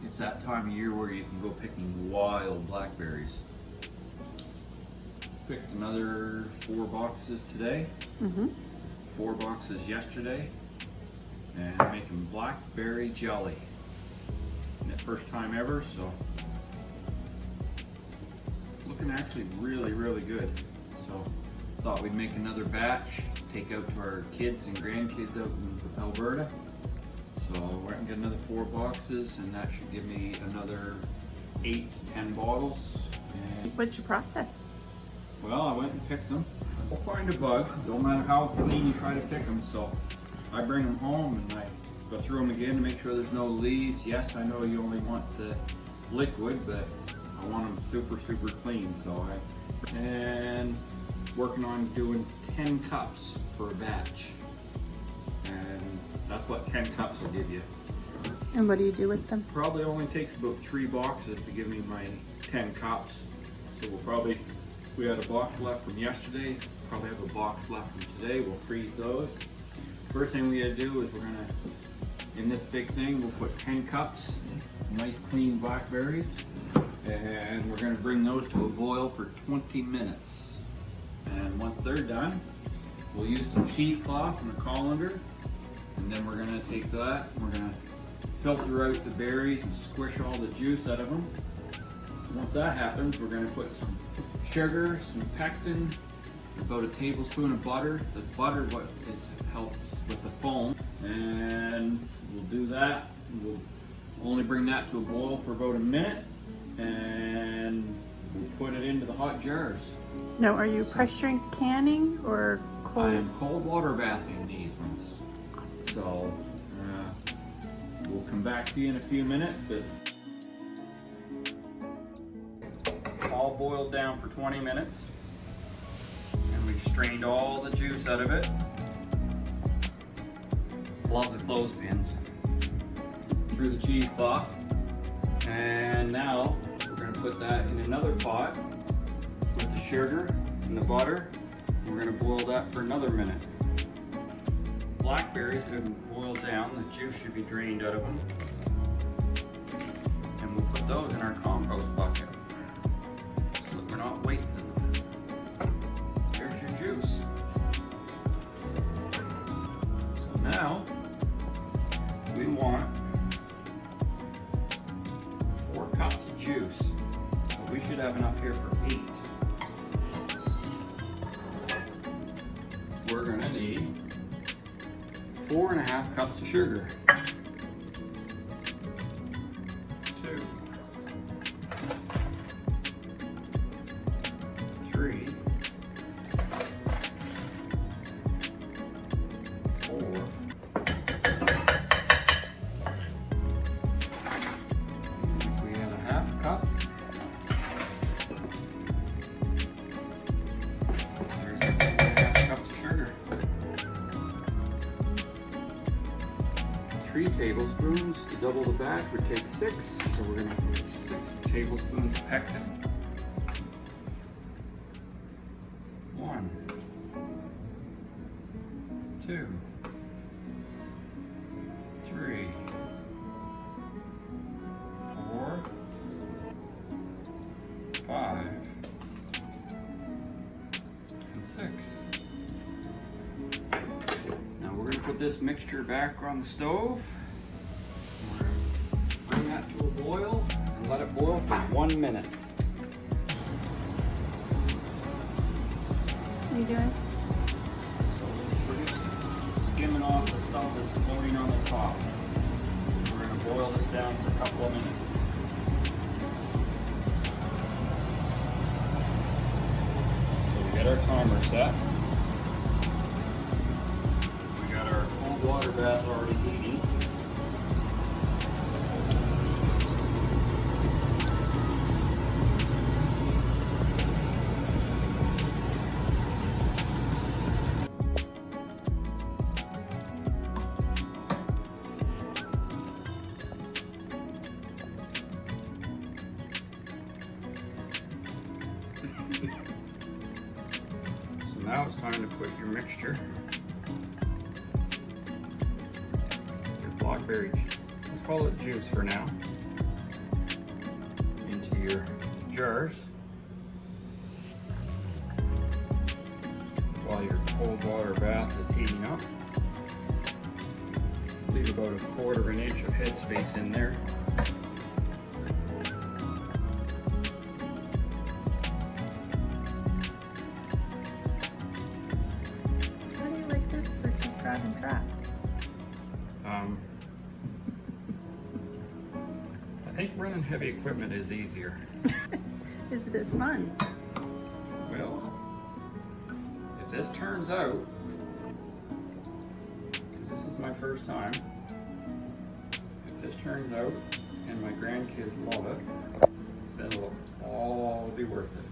It's that time of year where you can go picking wild blackberries. Picked another 4 boxes today, 4 boxes yesterday, and making blackberry jelly. And it's first time ever, so it's looking actually really good. So thought we'd make another batch, take out to our kids and grandkids out in Alberta. So we're going to get another 4 boxes, and that should give me another 8 to 10 bottles. And what's your process? well, I went and picked them. We'll find a bug, no matter how clean you try to pick them. So I bring them home and I go through them again to make sure there's no leaves. Yes, I know you only want the liquid, but I want them super clean. So and working on doing 10 cups for a batch. And that's what 10 cups will give you. And what do you do with them? Probably only takes about 3 boxes to give me my 10 cups. So we had a box left from yesterday, probably have a box left from today. We'll freeze those. First thing we gotta do is we're gonna, in this big thing, we'll put 10 cups, nice clean blackberries, and we're gonna bring those to a boil for 20 minutes. And once they're done, we'll use some cheesecloth and a colander, and then we're gonna take that and we're gonna filter out the berries and squish all the juice out of them. Once that happens, we're gonna put some sugar, some pectin, about a tablespoon of butter. The butter helps with the foam, and we'll do that. We'll only bring that to a boil for about a minute, and we'll put it into the hot jars. Now, are you pressure canning or cold? I am cold water bathing these ones. So we'll come back to you in a few minutes, but all boiled down for 20 minutes, and we've strained all the juice out of it. Love the clothespins. Through the cheesecloth, and now we're going to put that in another pot with the sugar and the butter. We're going to boil that for another minute. Blackberries have been boiled down, the juice should be drained out of them, and we'll put those in our compost bucket so that we're not wasting them. There's your juice. So now we want 4 cups of juice. So we should have enough here for 8. We're gonna need 4.5 cups of sugar. 2, 3, 4. We have a 1/2 cup. There's 4.5 cups of sugar. 3 tablespoons. To double the batch would take 6, so we're going to put 6 tablespoons of pectin. 1, 2, 3, 4, 5, and 6. Now we're going to put this mixture back on the stove. We're going to bring that to a boil and let it boil for 1 minute. What are you doing? So we're just skimming off the stuff that's floating on the top. We're going to boil this down for a couple of minutes. So we get our timer set. We got our cold water bath already heating. So now it's time to put your mixture, your blackberry, let's call it juice for now. your jars while your cold water bath is heating up. Leave about 1/4 inch of headspace in there. How do you like this for keep drive and trap? I think running heavy equipment is easier. Is it as fun? Well, if this turns out, because this is my first time, if this turns out and my grandkids love it, then it'll all be worth it.